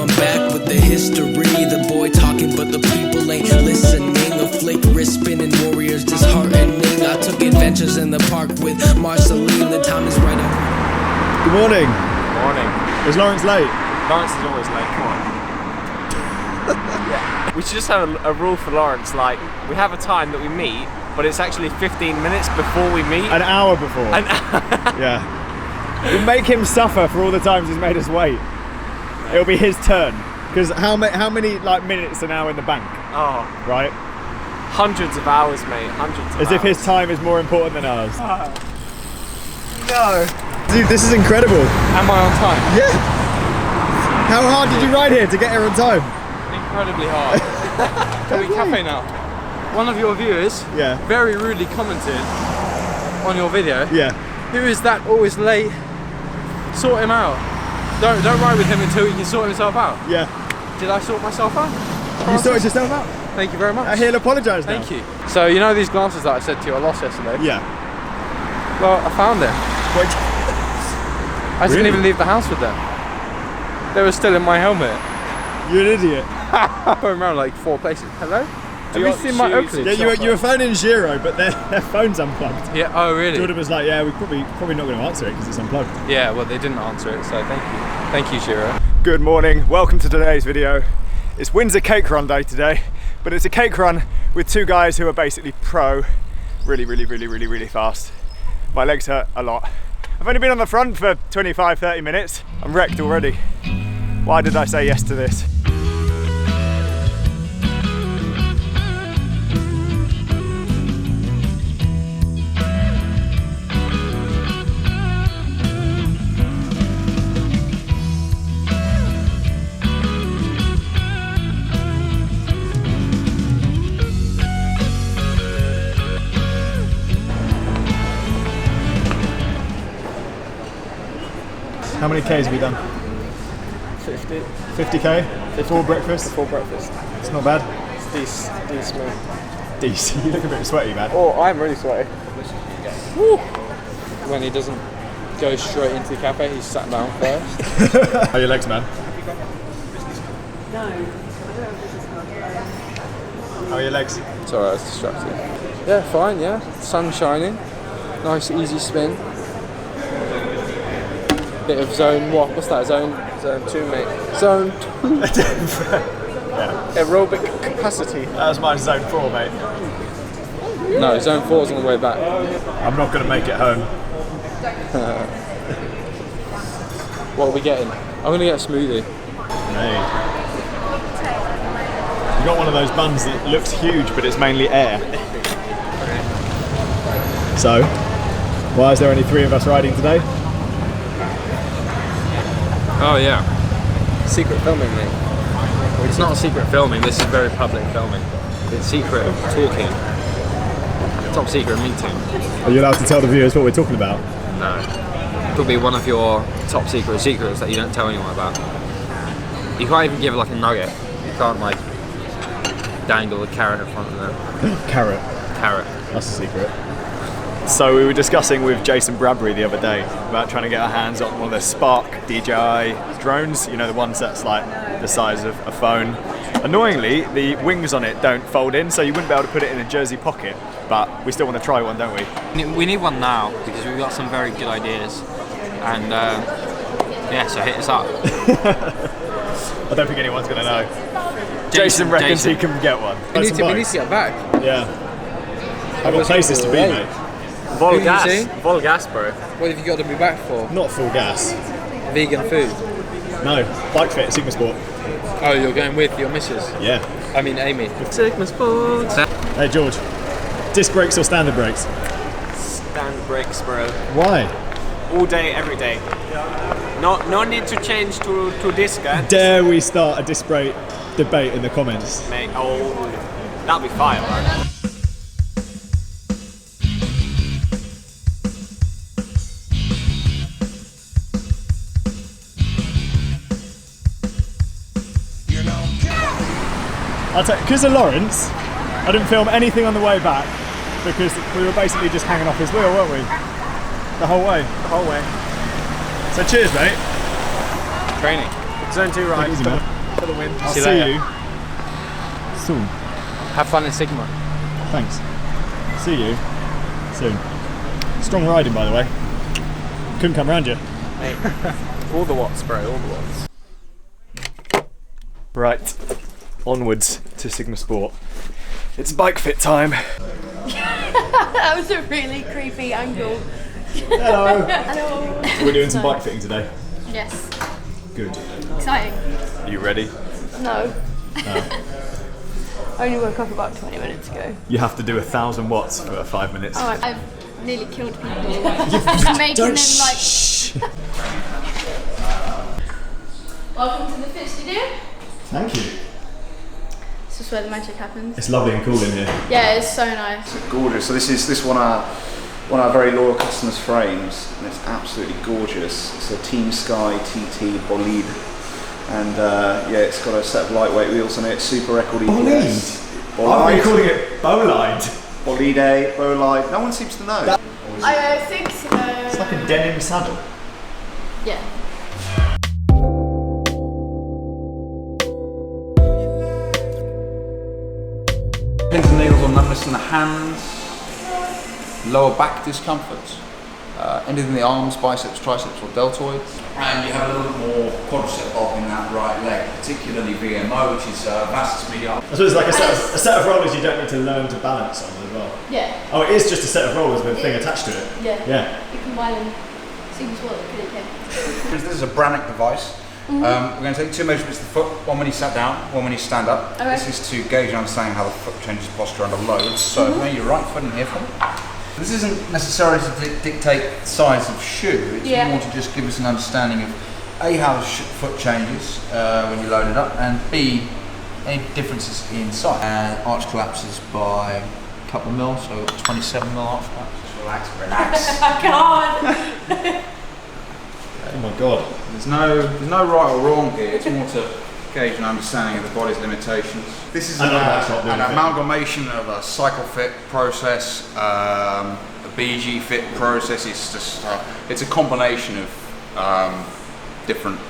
I'm back with the history. The boy talking, but the people ain't listening. A flick, wrist spinning, warriors disheartening. I took adventures in the park with Marceline. The time is right up. Good morning. Morning. Is Lawrence late? Lawrence is always late, come on. Yeah. We should just have a rule for Lawrence, like, we have a time that we meet, but it's actually 15 minutes before we meet. An hour before. Yeah. We'll make him suffer for all the times he's made us wait. It'll be his turn. Because how many like minutes are now in the bank? Oh. Right? Hundreds of hours, mate. Hundreds of hours. As if his time is more important than ours. No. Dude, this is incredible. Am I on time? Yeah. How hard did you ride here to get here on time? Incredibly hard. Are we cafe now? One of your viewers very rudely commented on your video. Yeah. Who is that always late? Sort him out. Don't ride with him until he can sort himself out. Yeah. Did I sort myself out? You sorted yourself out? Thank you very much. He'll apologise now. Thank you. So you know these glasses that I said to you I lost yesterday? Yeah. Well, I found them. Wait. I didn't even leave the house with them. They were still in my helmet. You're an idiot. I'm going around like 4 places. Hello? Have you seen my Oakley? Yeah, you were phoning Giro, but their phone's unplugged. Yeah. Oh, really? Jordan was like, yeah, we're probably not going to answer it because it's unplugged. Yeah. Well, they didn't answer it, so thank you. Thank you, Giro. Good morning. Welcome to today's video. It's Windsor Cake Run day today, but it's a cake run with two guys who are basically pro, really fast. My legs hurt a lot. I've only been on the front for 25-30 minutes. I'm wrecked already. Why did I say yes to this? How many Ks have you done? 50. 50K? Before breakfast? Before breakfast. It's not bad. It's decent. Decent. You look a bit sweaty, man. Oh, I'm really sweaty. Woo. When he doesn't go straight into the cafe, he's sat down first. How are your legs, man? No. How are your legs? Sorry, I was distracted. Yeah, fine, yeah. Sun shining. Nice, easy spin. Bit of zone, what's that, zone 2, mate? Zone 2. Yeah. Aerobic capacity. That was my zone 4, mate. No, zone 4 is on the way back. I'm not going to make it home. What are we getting? I'm going to get a smoothie. Hey. You got one of those buns that looks huge, but it's mainly air. So, why is there only 3 of us riding today? Oh yeah. Secret filming, mate. It's not a secret filming, this is very public filming. It's secret talking. Top secret meeting. Are you allowed to tell the viewers what we're talking about? No. It could be one of your top secrets that you don't tell anyone about. You can't even give like a nugget. You can't like dangle a carrot in front of them. Carrot. Carrot. That's a secret. So we were discussing with Jason Bradbury the other day about trying to get our hands on one of the Spark DJI drones, you know, the ones that's like the size of a phone. Annoyingly, the wings on it don't fold in, so you wouldn't be able to put it in a jersey pocket, but we still want to try one, don't we? We need one now because we've got some very good ideas, and yeah, so hit us up. I don't think anyone's going to know. Jason reckons he can get one. We need to get back. Yeah. I've got places to be, mate. Volgas, bro. What have you got to be back for? Not full gas. Vegan food? No, bike fit, Sigma Sport. Oh, you're going with your missus? Yeah. I mean Amy. Sigma Sports. Hey George, disc brakes or standard brakes? Stand brakes, bro. Why? All day, every day. No need to change to disc. Dare we start a disc brake debate in the comments? Mate, oh, that'll be fire, man. Because of Lawrence, I didn't film anything on the way back because we were basically just hanging off his wheel, weren't we? The whole way. The whole way. So cheers, mate. Training. Zone 2 right. Easy, man. for the win. I'll See you see later. you soon. Have fun in Sigma. Thanks. See you soon. Strong riding, by the way. Couldn't come round you. All the watts, bro, all the watts. Right, onwards to Sigma Sport. It's bike fit time. That was a really creepy angle. Hello. Hello. We're doing some bike fitting today. Yes. Good. Exciting. Are you ready? No. I only woke up about 20 minutes ago. You have to do 1,000 watts for 5 minutes. Oh, I've nearly killed people. Just making them like. Welcome to the Fit Studio. Thank you. This is where the magic happens. It's lovely and cool in here. Yeah, it's so nice. Gorgeous. So this one of our very loyal customers' frames, and it's absolutely gorgeous. It's a Team Sky TT Bolide, and yeah, it's got a set of lightweight wheels on it. Super record EPS. I've been calling it Bolide. Bolide. No one seems to know. I think. It's like a denim saddle. Yeah. Pins and needles or numbness in the hands, lower back discomfort, anything in the arms, biceps, triceps or deltoids. And you have a little bit more quadricep bulk in that right leg, particularly VMO, which is vastus medialis. I suppose it's like a set of rollers you don't need to learn to balance on as well. Yeah. Oh, it is just a set of rollers with a thing attached to it. Yeah. Yeah. You combine them. Seems what it could have. This is a Brannock device. We're going to take 2 measurements of the foot, one when you sat down, one when you stand up. Okay. This is to gauge and understand how the foot changes posture under load. So lay your right foot in here for me. This isn't necessarily to dictate the size of shoe, it's more to just give us an understanding of A, how the foot changes when you load it up, and B, any differences in size. And arch collapses by a couple of mil, so 27 mil arch collapse. Just relax. I can't. Oh my god. There's no right or wrong here, it's more to gauge an understanding of the body's limitations. This is I know that's not an really fit. amalgamation of a cycle fit process, a BG fit process. It's just it's a combination of different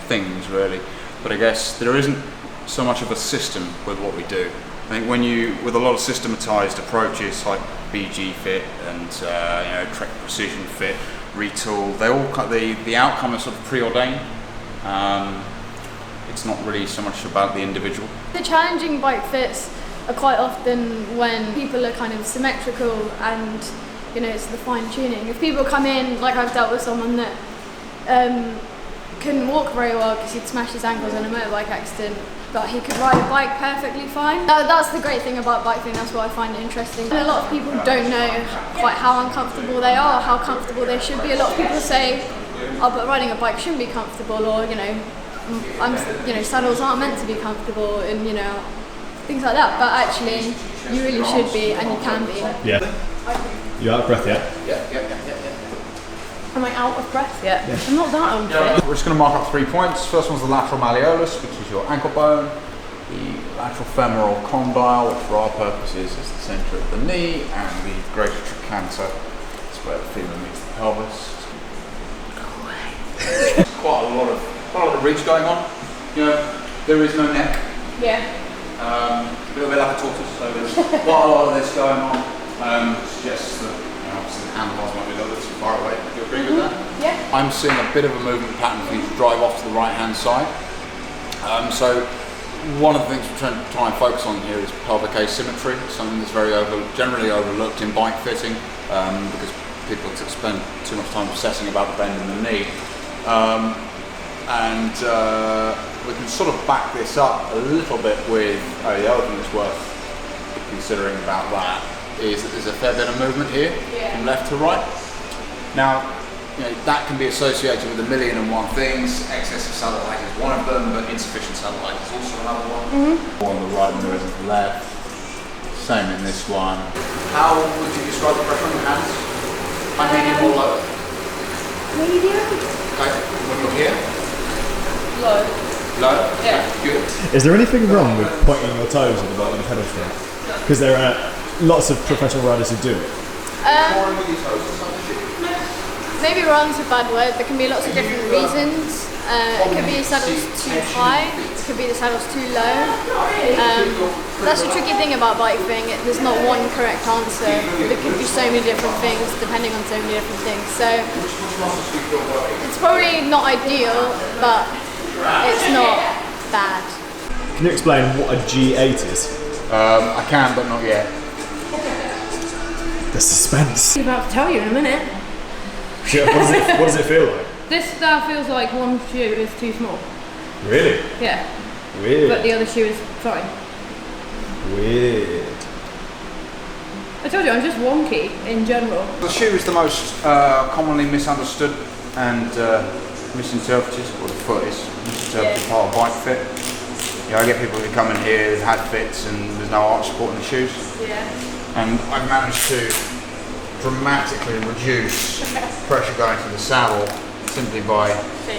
things really. But I guess there isn't so much of a system with what we do. I think with a lot of systematized approaches like BG fit and Trek Precision Fit, Retool, they all the outcome is sort of preordained. It's not really so much about the individual. The challenging bike fits are quite often when people are kind of symmetrical and it's the fine tuning. If people come in, like I've dealt with someone that couldn't walk very well because he'd smashed his ankles in a motorbike accident, but he could ride a bike perfectly fine. That's the great thing about bike fitting, that's what I find interesting. And a lot of people don't know quite how uncomfortable they are, how comfortable they should be. A lot of people say, oh, but riding a bike shouldn't be comfortable, or saddles aren't meant to be comfortable, and things like that. But actually, you really should be, and you can be. Yeah. You out of breath yet? Am I out of breath yet? I'm not that unfit. We're just going to mark up 3 points. First one's the lateral malleolus, which is your ankle bone. The lateral femoral condyle, which for our purposes is the centre of the knee, and the greater trochanter, it's where the femur meets the pelvis. Quite a lot of ridge going on. There is no neck. Yeah. A little bit like a tortoise, so there's quite a lot of this going on. Suggests that obviously the handlebars might be a little bit too far away. Do you agree with that? Yeah. I'm seeing a bit of a movement pattern for you to drive off to the right hand side. So one of the things we're trying to focus on here is pelvic asymmetry, something that's generally overlooked in bike fitting because people spend too much time obsessing about the bend in the knee. We can sort of back this up a little bit with the other thing that's worth considering about that is that there's a fair bit of movement here from left to right. Now, that can be associated with 1,000,001 things. Excess of satellite is one of them, but insufficient satellite is also another one. More on the right than there is on the left. Same in this one. How would you describe the pressure on your hands? High, medium, or low? Medium. Okay, when you're here? Low. Low? Yeah. Good. Is there anything wrong with pointing your toes at the bottom of the pedal string? Because there are lots of professional riders who do it. Maybe wrong's a bad word. There can be lots of different reasons. It could be your saddle's too high. could be the saddle's too low. That's the tricky thing about bike fitting. There's not one correct answer. There could be so many different things depending on so many different things. So it's probably not ideal, but it's not bad. Can you explain what a G8 is? I can, but not yet. The suspense. I'm about to tell you in a minute. What does it feel like? This feels like one shoe is too small. Really? Yeah. Weird. But the other shoe is fine. Weird. I told you, I'm just wonky in general. The shoe is the most commonly misunderstood and misinterpreted, or the foot is misinterpreted part of bike fit. You know, I get people who come in here who've had fits and there's no arch support in the shoes. Yeah. And I've managed to dramatically reduce pressure going to the saddle simply by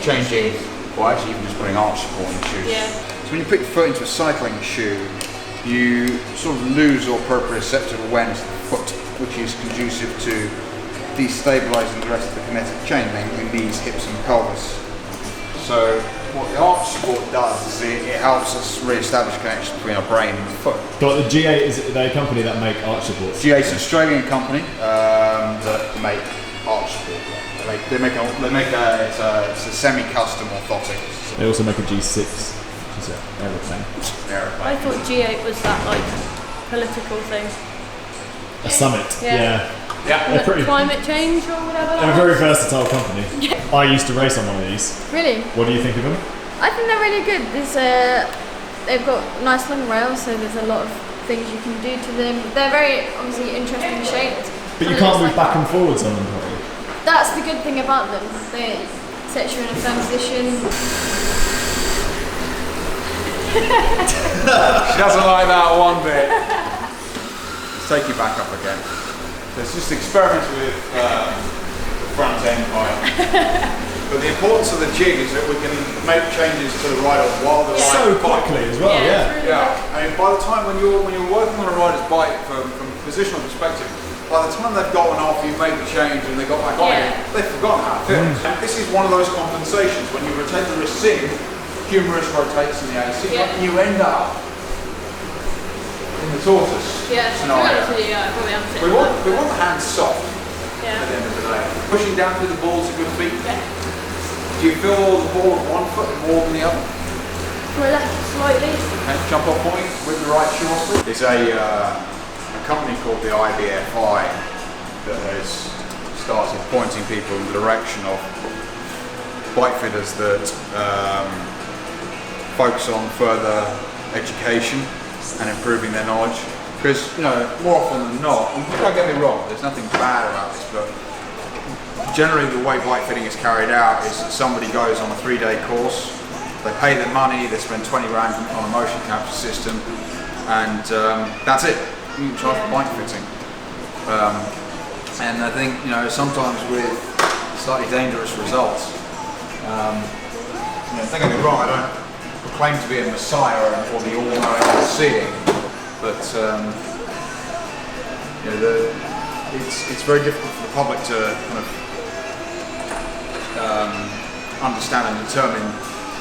changing, or actually even just putting arch support in the shoes. Yeah. So when you put your foot into a cycling shoe, you sort of lose all proprioceptive awareness of the foot, which is conducive to destabilising the rest of the kinetic chain, mainly knees, hips and pelvis. So what the arch support does is it helps us re-establish connection between our brain and the foot. So the G8 is a company that make arch supports? G8 is an Australian company that make arch support. It's a semi-custom orthotic. They also make a G6, which is an aeroplane. I thought G8 was that like political thing. A summit, yeah. They're pretty. Climate change or whatever. They're a very versatile company. I used to race on one of these. Really? What do you think of them? I think they're really good. They've got nice long rails, so there's a lot of things you can do to them. They're very obviously interesting shaped. But you can't move back and forwards on them properly. That's the good thing about them. They set you in a firm position. She doesn't like that one bit. Let's take you back up again. Let's just experiment with the front end bike. But the importance of the jig is that we can make changes to the rider while the rider So quickly as well, Yeah. I mean, by the time when you're working on a rider's bike from a positional perspective, by the time they've gotten off, you've made the change and they got back on it, they've forgotten how it feels. And this is one of those compensations when you rotate the wrist in, humerus rotates in the AC, and you end up in the tortoise scenario. We want the hands soft at the end of the day. Pushing down through the balls of your feet. Do you feel the ball of one foot more than the other? Relax slightly. Okay, jump off point with the right shoe off. There's a company called the IBFI that has started pointing people in the direction of bike fitters that focus on further education and improving their knowledge. Because, you know, more often than not, and don't get me wrong, there's nothing bad about this, but generally the way bike fitting is carried out is that somebody goes on a 3-day course, they pay their money, they spend 20 grand on a motion capture system, and that's it. You can charge for bike fitting. And I think, you know, sometimes with slightly dangerous results, you know, don't get me wrong, I don't proclaim to be a messiah or the all-knowing, all-seeing, but you know, it's very difficult for the public to kind of understand and determine,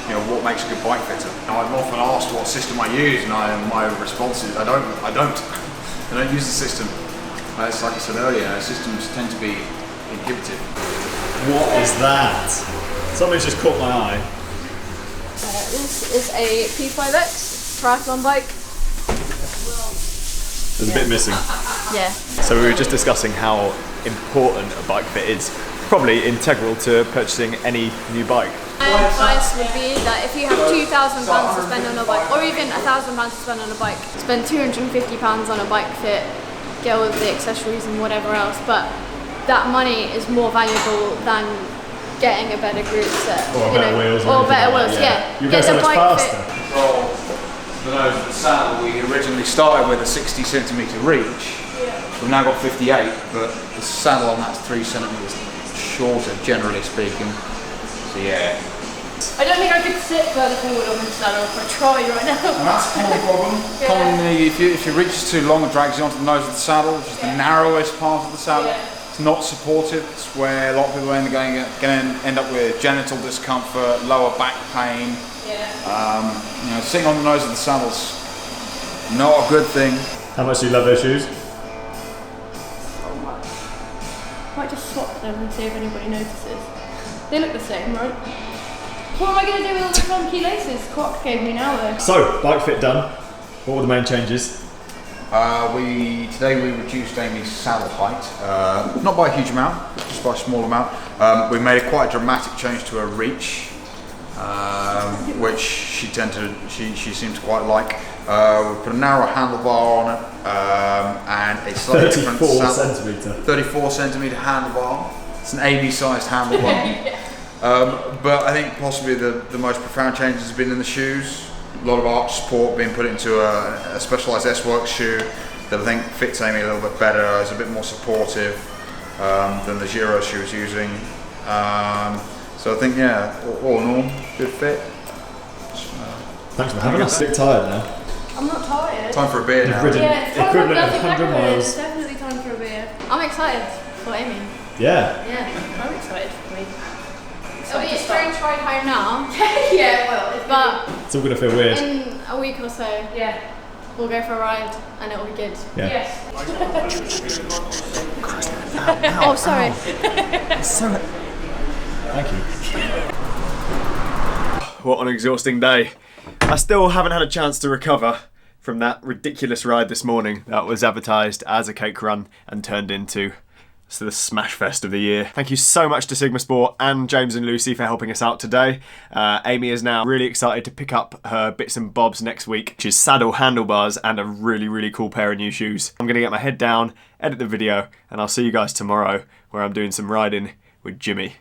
you know, what makes a good bike fitter. Now, I'm often asked what system I use, and my response is I don't use the system. It's like I said earlier, systems tend to be inhibitive. What is that? Something's just caught my eye. This is a P5X triathlon bike. There's a bit missing. Yeah. So we were just discussing how important a bike fit is. Probably integral to purchasing any new bike. My advice would be that if you have £2,000 to spend on a bike, or even £1,000 to spend on a bike, spend £250 on a bike fit, get all of the accessories and whatever else, but that money is more valuable than getting a better group set. Or better wheels. Or better wheels, yeah. You go so much faster. Control the nose of the saddle, we originally started with a 60 centimetre reach. We've now got 58, but the saddle on that's 3 centimetres shorter, generally speaking. So yeah. I don't think I could sit further forward on this saddle if I try right now. And that's a common problem. Commonly, if your reach is too long, it drags you onto the nose of the saddle, which is the narrowest part of the saddle. It's not supportive. It's where a lot of people are going to end up with genital discomfort, lower back pain. You know, sitting on the nose of the saddle's not a good thing. How much do you love those shoes? Might just swap them and see if anybody notices. They look the same, right? What am I going to do with all the funky laces Quack gave me now though? So, bike fit done. What were the main changes? Today we reduced Amy's saddle height, not by a huge amount, just by a small amount. We made quite a dramatic change to her reach, which she seemed to quite like. We put a narrow handlebar on it and a slightly different saddle. 34 centimetre handlebar. It's an Amy-sized handlebar. But I think possibly the most profound changes has been in the shoes. A lot of arch support being put into a specialised S-Works shoe that I think fits Amy a little bit better, is a bit more supportive than the Giro she was using. So I think, yeah, all in all, good fit. Thanks for having us. Sick tired now. I'm not tired. Time for a beer now. Yeah, It's equivalent of 100 miles. It's definitely time for a beer. I'm excited for Amy. Yeah. Yeah, I'm excited for me. It'll be a strange ride home now, Yeah, well, but It's all gonna feel weird. in a week or so, yeah. we'll go for a ride and it'll be good. Yeah. Yes. Oh, sorry. Thank you. What an exhausting day. I still haven't had a chance to recover from that ridiculous ride this morning that was advertised as a cake run and turned into the smash fest of the year. Thank you so much to Sigma Sport and James and Lucy for helping us out today. Amy is now really excited to pick up her bits and bobs next week, which is saddle handlebars and a really, really cool pair of new shoes. I'm gonna get my head down, edit the video, and I'll see you guys tomorrow where I'm doing some riding with Jimmy.